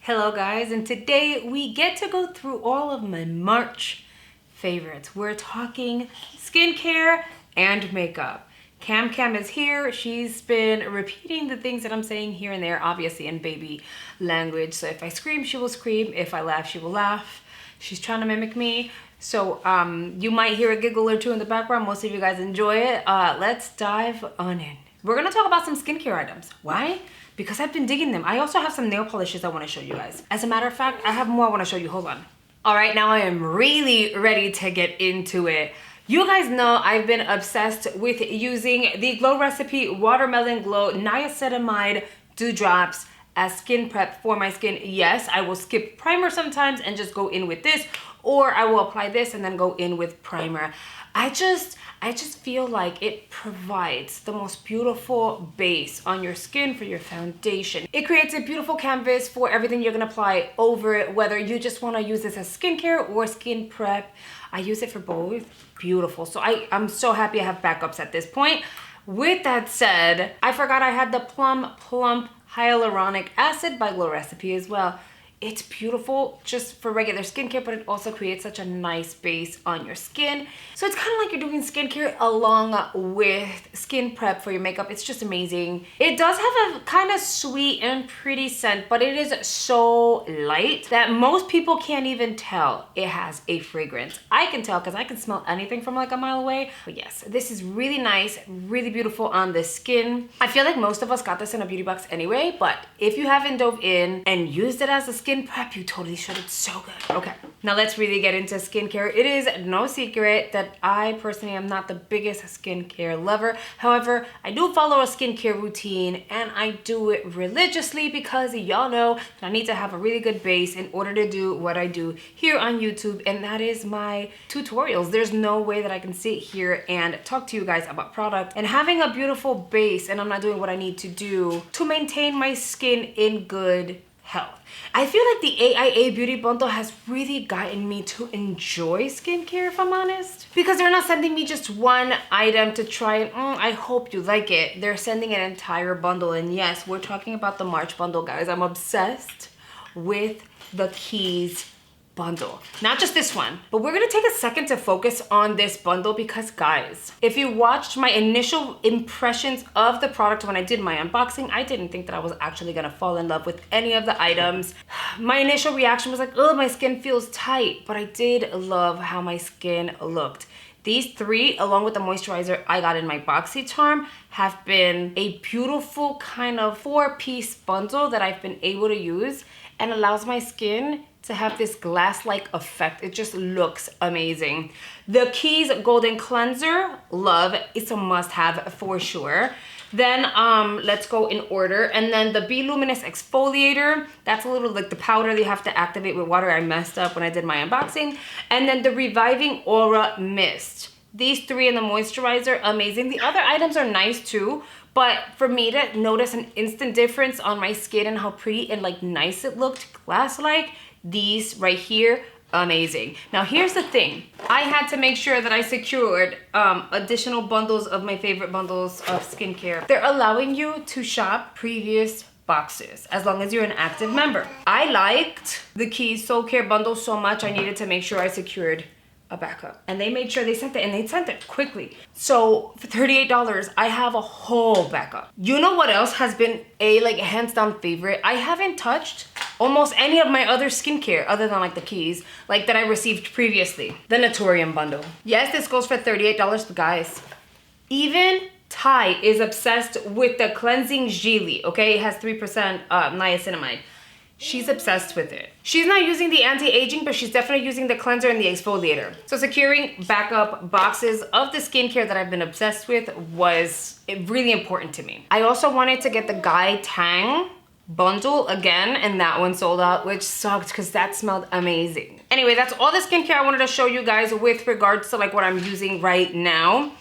Hello guys, and today we get to go through all of my March favorites. We're talking skincare and makeup. Cam is here. She's been repeating the things that I'm saying here and there, obviously in baby language. So if I scream, she will scream. If I laugh, she will laugh. She's trying to mimic me. So you might hear a giggle or two in the background. Most of you guys enjoy it. Let's dive on in. We're gonna talk about some skincare items. Why? Because I've been digging them. I also have some nail polishes I want to show you guys. As a matter of fact, I have more I want to show you. Hold on. All right, now I am really ready to get into it. You guys know I've been obsessed with using the Glow Recipe Watermelon Glow Niacinamide Dewdrops as skin prep for my skin. Yes, I will skip primer sometimes and just go in with this, or I will apply this and then go in with primer. I just feel like it provides the most beautiful base on your skin for your foundation. It creates a beautiful canvas for everything you're gonna apply over it, whether you just wanna use this as skincare or skin prep. I use it for both. Beautiful. So I'm so happy I have backups at this point. With that said, I forgot I had the Plump Hyaluronic Acid by Glow Recipe as well. It's beautiful just for regular skincare, but it also creates such a nice base on your skin. So it's kind of like you're doing skincare along with skin prep for your makeup. It's just amazing. It does have a kind of sweet and pretty scent, but it is so light that most people can't even tell it has a fragrance. I can tell because I can smell anything from like a mile away. But yes, this is really nice, really beautiful on the skin. I feel like most of us got this in a beauty box anyway, but if you haven't dove in and used it as a skin prep, you totally should. It's so good. Okay, now let's really get into skincare. It is no secret that I personally am not the biggest skincare lover. However, I do follow a skincare routine and I do it religiously because y'all know that I need to have a really good base in order to do what I do here on YouTube, and that is my tutorials. There's no way that I can sit here and talk to you guys about product and having a beautiful base and I'm not doing what I need to do to maintain my skin in good health. I feel like the AIA Beauty Bundle has really gotten me to enjoy skincare, if I'm honest, because they're not sending me just one item to try and I hope you like it. They're sending an entire bundle, and yes, we're talking about the March bundle, guys. I'm obsessed with the Keys bundle. Not just this one, but we're gonna take a second to focus on this bundle because guys, if you watched my initial impressions of the product when I did my unboxing, I didn't think that I was actually gonna fall in love with any of the items. My initial reaction was like, oh, my skin feels tight, but I did love how my skin looked. These three, along with the moisturizer I got in my BoxyCharm, have been a beautiful kind of 4-piece bundle that I've been able to use and allows my skin to have this glass-like effect. It just looks amazing. The Keys Golden Cleanser, love. It's a must-have for sure. Then let's go in order. And then the Be Luminous Exfoliator. That's a little like the powder that you have to activate with water. I messed up when I did my unboxing. And then the Reviving Aura Mist. These three and the moisturizer, amazing. The other items are nice too, but for me to notice an instant difference on my skin and how pretty and like nice it looked, glass-like, these right here, amazing. Now here's the thing. I had to make sure that I secured additional bundles of my favorite bundles of skincare. They're allowing you to shop previous boxes as long as you're an active member. I liked the Keys Soulcare bundle so much I needed to make sure I secured a backup, and they made sure they sent it, and they sent it quickly. So for $38 I have a whole backup. You know what else has been a like hands down favorite? I haven't touched almost any of my other skincare other than like the Keys like that I received previously. The Naturium bundle. Yes, this goes for $38, but guys, even Ty is obsessed with the cleansing Gili. Okay, it has 3% niacinamide. She's obsessed with it. She's not using the anti-aging, but she's definitely using the cleanser and the exfoliator. So securing backup boxes of the skincare that I've been obsessed with was really important to me. I also wanted to get the Guy Tang bundle again, and that one sold out, which sucked because that smelled amazing. Anyway, that's all the skincare I wanted to show you guys with regards to like what I'm using right now,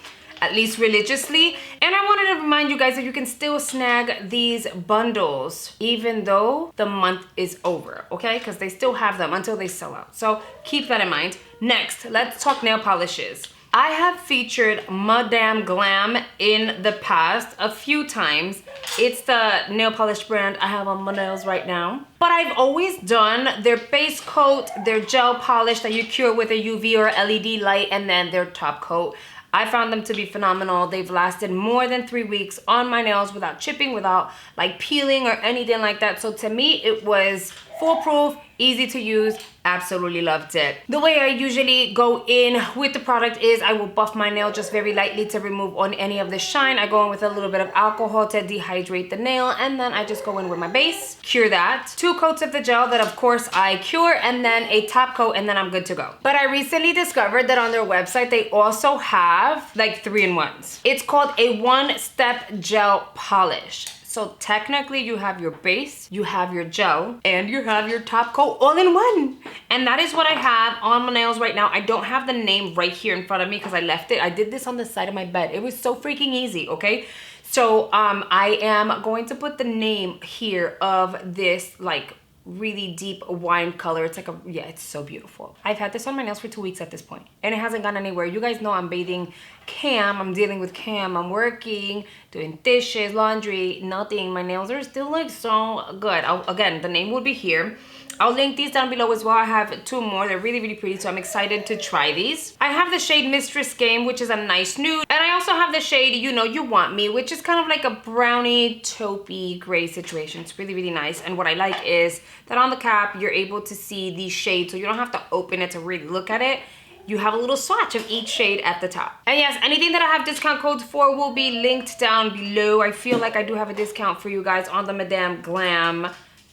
at least religiously. And I wanted to remind you guys that you can still snag these bundles even though the month is over, okay? Because they still have them until they sell out. So keep that in mind. Next, let's talk nail polishes. I have featured Madame Glam in the past a few times. It's the nail polish brand I have on my nails right now. But I've always done their base coat, their gel polish that you cure with a UV or LED light, and then their top coat. I found them to be phenomenal. They've lasted more than 3 weeks on my nails without chipping, without like peeling or anything like that. So to me, it was foolproof, easy to use, absolutely loved it. The way I usually go in with the product is I will buff my nail just very lightly to remove on any of the shine. I go in with a little bit of alcohol to dehydrate the nail, and then I just go in with my base, cure that. 2 coats of the gel that of course I cure, and then a top coat, and then I'm good to go. But I recently discovered that on their website, they also have like 3-in-1s. It's called a 1-step gel polish. So technically you have your base, you have your gel, and you have your top coat all in one. And that is what I have on my nails right now. I don't have the name right here in front of me because I left it. I did this on the side of my bed. It was so freaking easy, okay? So I am going to put the name here of this like really deep wine color. It's like a, yeah, it's so beautiful. I've had this on my nails for 2 weeks at this point, and it hasn't gone anywhere. You guys know I'm bathing Cam, I'm dealing with Cam, I'm working, doing dishes, laundry, nothing. My nails are still like so good. Again, the name will be here. I'll link these down below as well. I have 2 more. They're really, really pretty, so I'm excited to try these. I have the shade Mistress Game, which is a nice nude. And I also have the shade You Know You Want Me, which is kind of like a brownie, taupey, gray situation. It's really, really nice. And what I like is that on the cap, you're able to see these shades, so you don't have to open it to really look at it. You have a little swatch of each shade at the top. And yes, anything that I have discount codes for will be linked down below. I feel like I do have a discount for you guys on the Madame Glam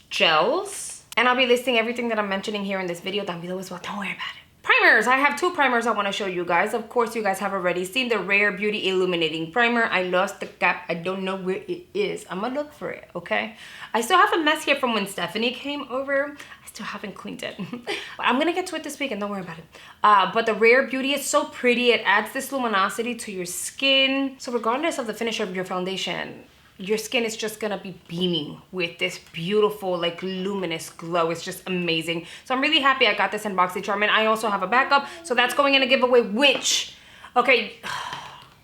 gels. And I'll be listing everything that I'm mentioning here in this video down below as well. Don't worry about it. Primers. I have 2 primers I want to show you guys. Of course, you guys have already seen the Rare Beauty Illuminating Primer. I lost the cap. I don't know where it is. I'm going to look for it, okay? I still have a mess here from when Stephanie came over. I still haven't cleaned it. But I'm going to get to it this week, and don't worry about it. But the Rare Beauty is so pretty. It adds this luminosity to your skin. So regardless of the finish of your foundation, your skin is just gonna be beaming with this beautiful, like, luminous glow. It's just amazing. So I'm really happy I got this in BoxyCharm. And I also have a backup, so that's going in a giveaway, which, okay,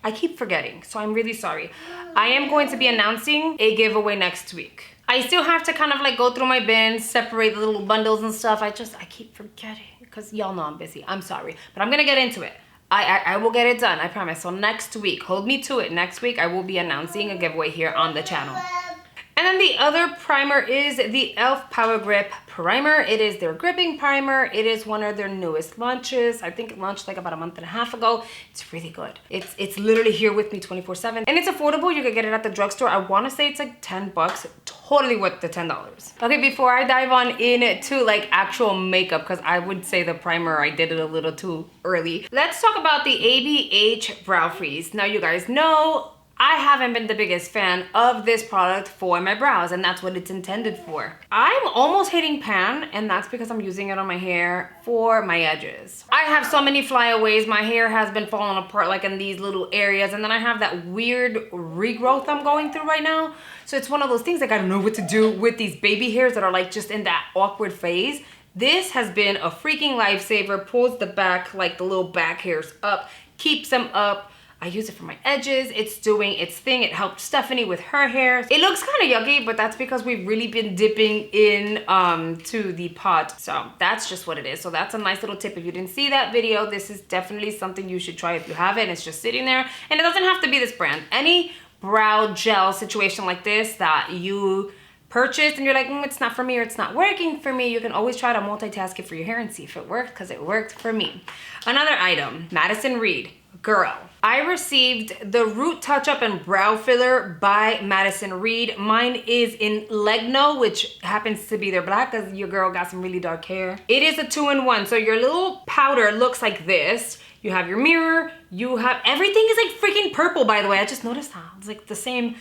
I keep forgetting, so I'm really sorry. I am going to be announcing a giveaway next week. I still have to kind of like go through my bins, separate the little bundles and stuff. I keep forgetting because y'all know I'm busy. I'm sorry, but I'm gonna get into it. I will get it done, I promise. So next week, hold me to it. Next week, I will be announcing a giveaway here on the channel. And then the other primer is the e.l.f. Power Grip Primer. It is their gripping primer. It is one of their newest launches. I think it launched like about a month and a half ago. It's really good. It's literally here with me 24/7. And it's affordable. You can get it at the drugstore. I want to say it's like 10 bucks. Totally worth the $10. Okay, before I dive on into like actual makeup, because I would say the primer, I did it a little too early. Let's talk about the ABH Brow Freeze. Now, you guys know I haven't been the biggest fan of this product for my brows, and that's what it's intended for. I'm almost hitting pan, and that's because I'm using it on my hair for my edges. I have so many flyaways. My hair has been falling apart like in these little areas, and then I have that weird regrowth I'm going through right now. So it's one of those things I gotta know what to do with these baby hairs that are like just in that awkward phase. This has been a freaking lifesaver. Pulls the back, like the little back hairs up, keeps them up. I use it for my edges. It's doing its thing. It helped Stephanie with her hair. It looks kind of yucky, but that's because we've really been dipping in to the pot. So that's just what it is. So that's a nice little tip. If you didn't see that video, this is definitely something you should try if you haven't. It's just sitting there. And it doesn't have to be this brand. Any brow gel situation like this that you purchased and you're like, it's not for me or it's not working for me, you can always try to multitask it for your hair and see if it worked, because it worked for me. Another item, Madison Reed. Girl, I received the Root Touch Up and Brow Filler by Madison Reed. Mine is in Legno, which happens to be their black because your girl got some really dark hair. It is a 2-in-1, so your little powder looks like this. You have your mirror, you have, everything is like freaking purple, by the way. I just noticed that. It's like the same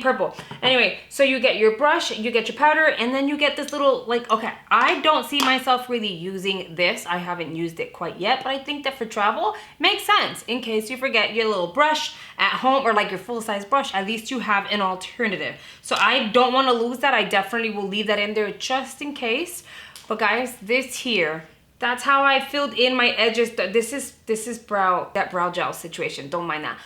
purple. Anyway, so you get your brush, you get your powder, and then you get this little, like, okay, I don't see myself really using this. I haven't used it quite yet, but I think that for travel, it makes sense. In case you forget your little brush at home or like your full-size brush, at least you have an alternative. So I don't want to lose that. I definitely will leave that in there just in case. But guys, this here, That's how I filled in my edges. This is that brow gel situation. Don't mind that.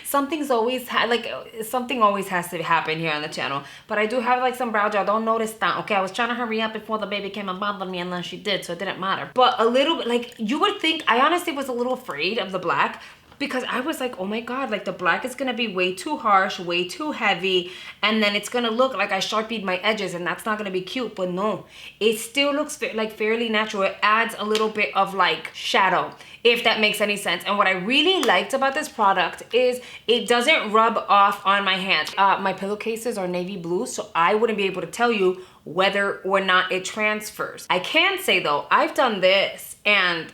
Something always has to happen here on the channel. But I do have like some brow gel. Don't notice that, okay? I was trying to hurry up before the baby came and bothered me, and then she did, so it didn't matter. But a little bit, like, you would think, I honestly was a little afraid of the black, because I was like, oh my God, like the black is gonna be way too harsh, way too heavy, and then it's gonna look like I Sharpied my edges, and that's not gonna be cute. But no, it still looks like fairly natural. It adds a little bit of like shadow, if that makes any sense. And what I really liked about this product is it doesn't rub off on my hands. My pillowcases are navy blue, so I wouldn't be able to tell you whether or not it transfers. I can say though, I've done this, and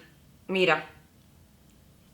mira,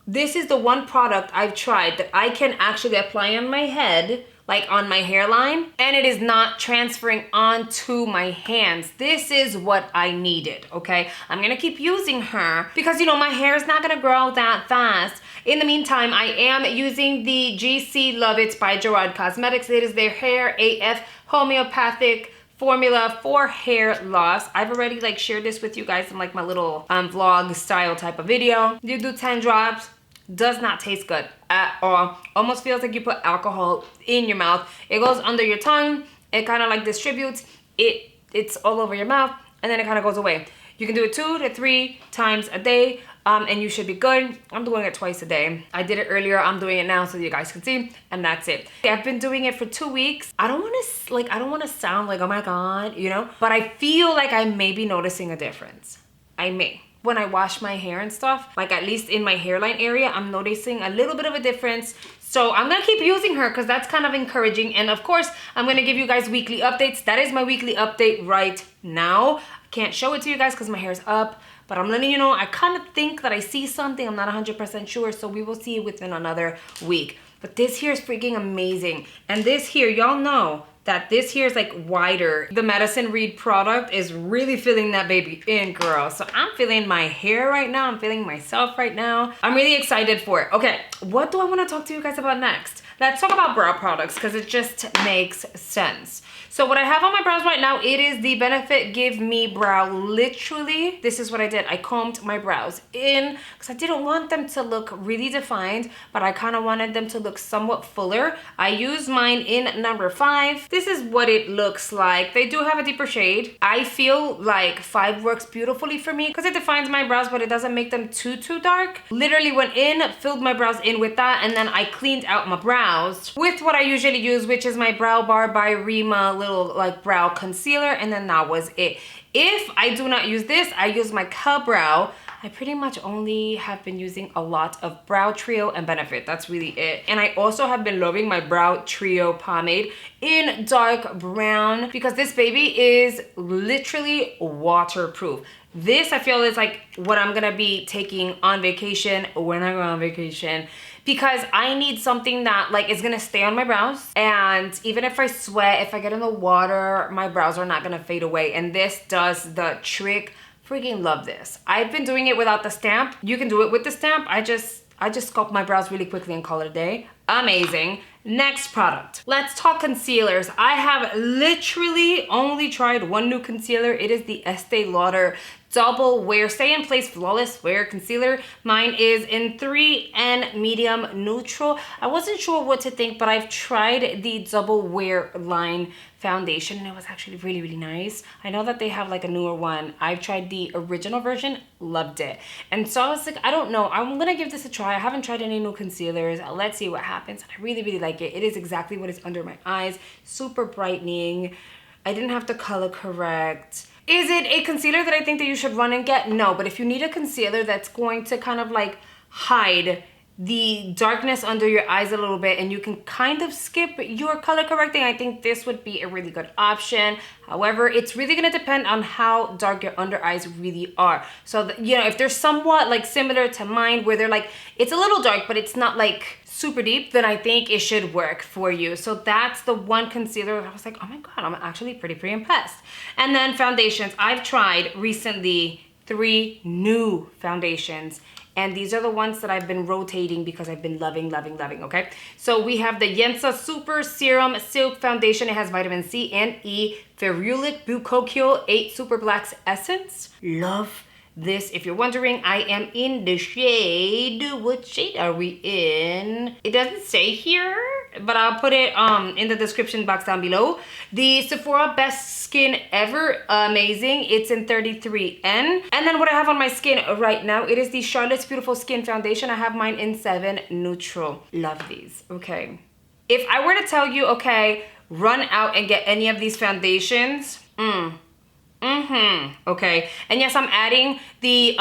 this is the one product I've tried that I can actually apply on my head, like on my hairline, and it is not transferring onto my hands. This is what I needed, okay? I'm gonna keep using her because, you know, my hair is not gonna grow that fast. In the meantime, I am using the GC Love It by Gerard Cosmetics. It is their Hair AF Homeopathic formula for hair loss. I've already like shared this with you guys in like my little vlog style type of video. You do 10 drops. Does not taste good at all. Almost feels like you put alcohol in your mouth. It goes under your tongue. It kind of like distributes. It's all over your mouth, and then it kind of goes away. You can do it 2 to 3 times a day, and you should be good. I'm doing it twice a day. I did it earlier. I'm doing it now so you guys can see, and that's it. I've been doing it for 2 weeks. I don't want to sound like, oh my God, you know, but I feel like I may be noticing a difference. I may. When I wash my hair and stuff, like at least in my hairline area, I'm noticing a little bit of a difference. So I'm gonna keep using her because that's kind of encouraging. And of course, I'm gonna give you guys weekly updates. That is my weekly update right now. I can't show it to you guys because my hair is up, but I'm letting you know, I kind of think that I see something. I'm not 100% sure, so we will see it within another week. But this here is freaking amazing. And this here, y'all know that this here is like wider. The Madison Reed product is really filling that baby in, girl. So I'm feeling my hair right now. I'm feeling myself right now. I'm really excited for it. Okay, what do I want to talk to you guys about next? Let's talk about brow products because it just makes sense. So what I have on my brows right now, it is the Benefit Give Me Brow. Literally, this is what I did. I combed my brows in because I didn't want them to look really defined, but I kind of wanted them to look somewhat fuller. I used mine in number 5. This is what it looks like. They do have a deeper shade. I feel like 5 works beautifully for me because it defines my brows, but it doesn't make them too dark. Literally went in, filled my brows in with that, and then I cleaned out my brows with what I usually use, which is my Brow Bar by Reema little like brow concealer, and then that was it. If I do not use this, I use my Brow. I pretty much only have been using a lot of Brow Trio and Benefit. That's really it. And I also have been loving my Brow Trio pomade in dark brown because this baby is literally waterproof. This I feel is like what I'm gonna be taking on vacation when I go on vacation, because I need something that like is gonna stay on my brows, and even if I sweat, if I get in the water, my brows are not gonna fade away, and this does the trick. Freaking love this. I've been doing it without the stamp. You can do it with the stamp. I just sculpt my brows really quickly and call it a day. Amazing. Next product. Let's talk concealers. I have literally only tried one new concealer. It is the Estee Lauder Double Wear Stay in Place Flawless Wear Concealer. Mine is in 3N Medium Neutral. I wasn't sure what to think, but I've tried the Double Wear line foundation and it was actually really nice. I know that they have like a newer one. I've tried the original version, loved it. And so I was like, I don't know, I'm gonna give this a try. I haven't tried any new concealers. Let's see what happens. And I really like it. It is exactly what is under my eyes. Super brightening. I didn't have to color correct. Is it a concealer that I think that you should run and get? No, but if you need a concealer that's going to kind of like hide the darkness under your eyes a little bit and you can kind of skip your color correcting, I think this would be a really good option. However, it's really going to depend on how dark your under eyes really are. So, you know, if they're somewhat like similar to mine where they're like, it's a little dark, but it's not like super deep, then I think it should work for you. So that's the one concealer I was like, oh my God, I'm actually pretty impressed. And then foundations. I've tried recently 3 new foundations. And these are the ones that I've been rotating because I've been loving, okay? So we have the Yensa Super Serum Silk Foundation. It has vitamin C and E, Ferulic Bucocule 8 Super Blacks Essence. Love this. If you're wondering, I am in the shade. What shade are we in? It doesn't say here, but I'll put it in the description box down below. The Sephora Best Skin Ever, amazing. It's in 33N. And then what I have on my skin right now, it is the Charlotte's Beautiful Skin Foundation. I have mine in 7 Neutral. Love these, okay. If I were to tell you, okay, run out and get any of these foundations, okay. And yes, I'm adding the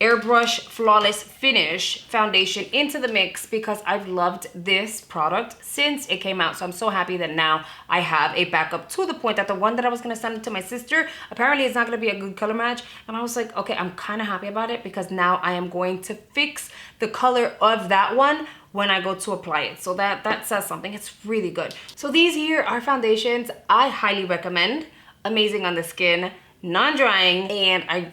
Airbrush Flawless Finish foundation into the mix because I've loved this product since it came out. So I'm so happy that now I have a backup, to the point that the one that I was gonna send to my sister, apparently it's not gonna be a good color match. And I was like, okay, I'm kind of happy about it because now I am going to fix the color of that one when I go to apply it. So that says something. It's really good. So these here are foundations I highly recommend. Amazing on the skin, non-drying, and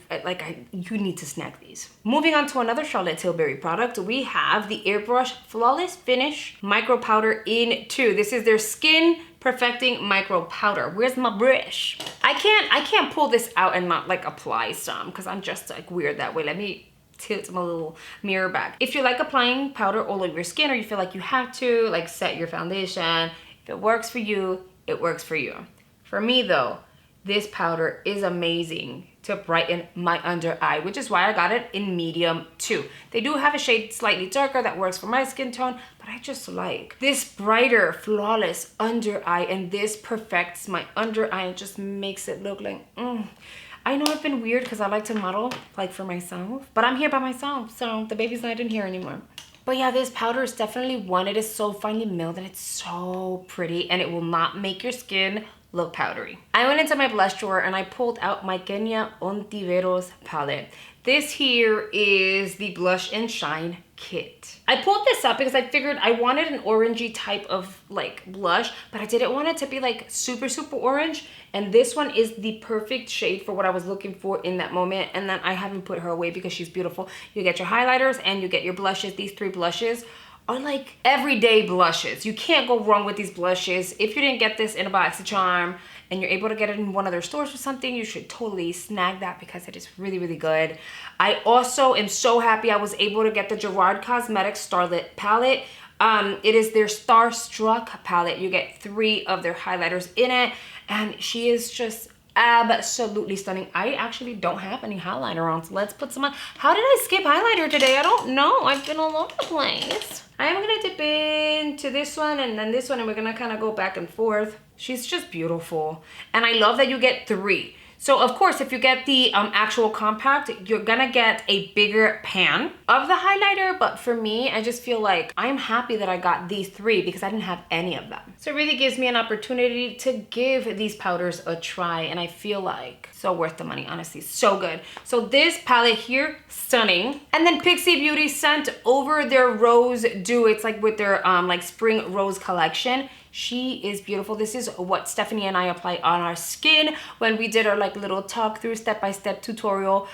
you need to snack these. Moving on to another Charlotte Tilbury product, we have the Airbrush Flawless Finish Micro Powder in 2. This is their Skin Perfecting Micro Powder. Where's my brush? I can't pull this out and not like apply some because I'm just like weird that way. Let me tilt my little mirror back. If you like applying powder all over your skin, or you feel like you have to like set your foundation, if it works for you, it works for you. For me though, this powder is amazing to brighten my under eye, which is why I got it in medium 2. They do have a shade slightly darker that works for my skin tone, but I just like this brighter, flawless under eye, and this perfects my under eye and just makes it look like, I know I've been weird because I like to model like for myself, but I'm here by myself, so the baby's not in here anymore. But yeah, this powder is definitely one. It is so finely milled and it's so pretty, and it will not make your skin look powdery. I went into my blush drawer and I pulled out my Kenya Ontiveros palette. This here is the Blush and Shine kit. I pulled this up because I figured I wanted an orangey type of like blush, but I didn't want it to be like super orange. And this one is the perfect shade for what I was looking for in that moment. And then I haven't put her away because she's beautiful. You get your highlighters and you get your blushes. These 3 blushes are like everyday blushes. You can't go wrong with these blushes. If you didn't get this in a BoxyCharm and you're able to get it in one of their stores or something, you should totally snag that because it is really good. I also am so happy I was able to get the Gerard Cosmetics Starlit palette. It is their Starstruck palette. You get 3 of their highlighters in it, and she is just absolutely stunning. I actually don't have any highlighter on, so let's put some on. How did I skip highlighter today? I don't know. I've been all over the place. I am gonna dip into this one and then this one, and we're gonna kind of go back and forth. She's just beautiful, and I love that you get 3. So of course, if you get the actual compact, you're gonna get a bigger pan of the highlighter. But for me, I just feel like I'm happy that I got these 3 because I didn't have any of them. So it really gives me an opportunity to give these powders a try, and I feel like so worth the money, honestly, so good. So this palette here, stunning. And then Pixie Beauty sent over their Rose Dew. It's like with their like spring rose collection. She is beautiful. This is what Stephanie and I apply on our skin when we did our like little talk through step-by-step tutorial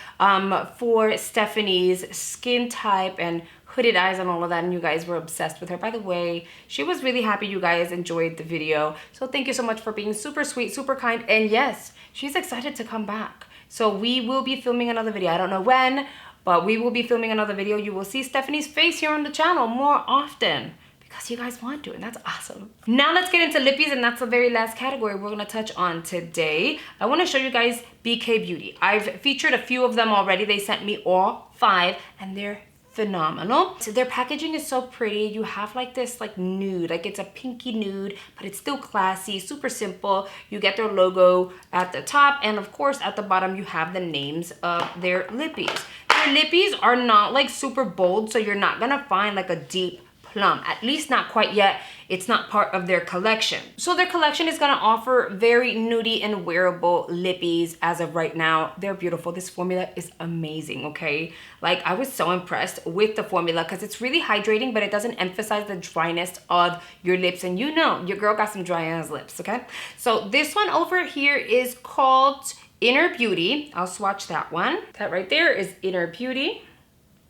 for Stephanie's skin type and hooded eyes and all of that, and you guys were obsessed with her. By the way, she was really happy you guys enjoyed the video. So thank you so much for being super sweet, super kind, and yes, she's excited to come back. So we will be filming another video. I don't know when, but we will be filming another video. You will see Stephanie's face here on the channel more often, because you guys want to, and that's awesome. Now let's get into lippies, and that's the very last category we're gonna touch on today. I wanna show you guys BK Beauty. I've featured a few of them already. They sent me all 5, and they're phenomenal. So their packaging is so pretty. You have like this like nude, like it's a pinky nude, but it's still classy, super simple. You get their logo at the top, and of course at the bottom you have the names of their lippies. Their lippies are not like super bold, so you're not gonna find like a deep plum, at least not quite yet. It's not part of their collection. So their collection is gonna offer very nudie and wearable lippies as of right now. They're beautiful. This formula is amazing, okay? Like, I was so impressed with the formula because it's really hydrating, but it doesn't emphasize the dryness of your lips. And you know, your girl got some dry ass lips, okay? So this one over here is called Inner Beauty. I'll swatch that one. That right there is Inner Beauty.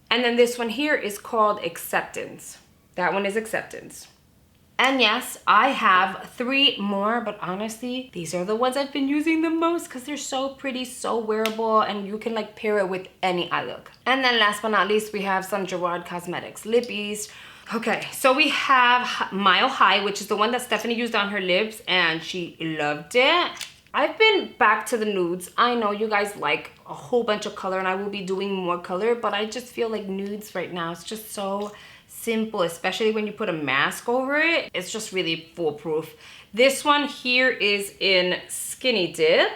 And then this one here is called Acceptance. That one is Acceptance. And yes, I have 3 more, but honestly, these are the ones I've been using the most because they're so pretty, so wearable, and you can like pair it with any eye look. And then last but not least, we have some Gerard Cosmetics lippies. Okay, so we have Mile High, which is the one that Stephanie used on her lips, and she loved it. I've been back to the nudes. I know you guys like a whole bunch of color, and I will be doing more color, but I just feel like nudes right now, it's just so simple, especially when you put a mask over it. It's just really foolproof. This one here is in Skinny Dip.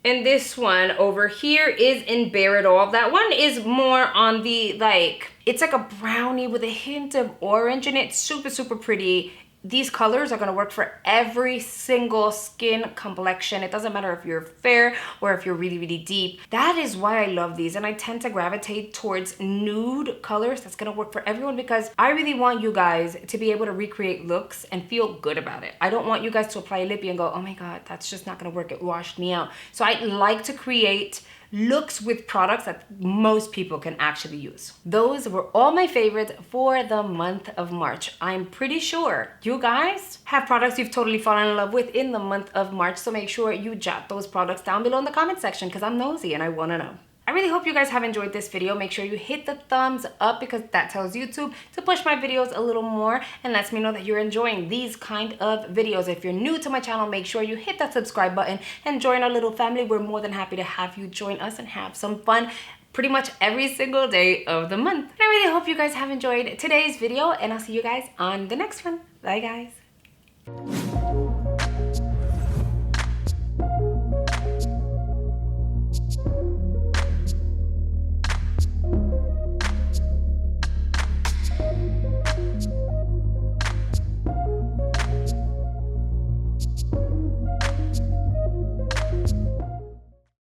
And this one over here is in Bare It All. That one is more on the like, it's like a brownie with a hint of orange in it. Super, super pretty. These colors are gonna work for every single skin complexion. It doesn't matter if you're fair or if you're really, really deep. That is why I love these. And I tend to gravitate towards nude colors. That's gonna work for everyone because I really want you guys to be able to recreate looks and feel good about it. I don't want you guys to apply a lippy and go, oh my God, that's just not gonna work. It washed me out. So I like to create looks with products that most people can actually use. Those were all my favorites for the month of March. I'm pretty sure you guys have products you've totally fallen in love with in the month of March, so make sure you jot those products down below in the comment section because I'm nosy and I want to know. I really hope you guys have enjoyed this video. Make sure you hit the thumbs up because that tells YouTube to push my videos a little more and lets me know that you're enjoying these kind of videos. If you're new to my channel, make sure you hit that subscribe button and join our little family. We're more than happy to have you join us and have some fun pretty much every single day of the month. And I really hope you guys have enjoyed today's video, and I'll see you guys on the next one. Bye, guys.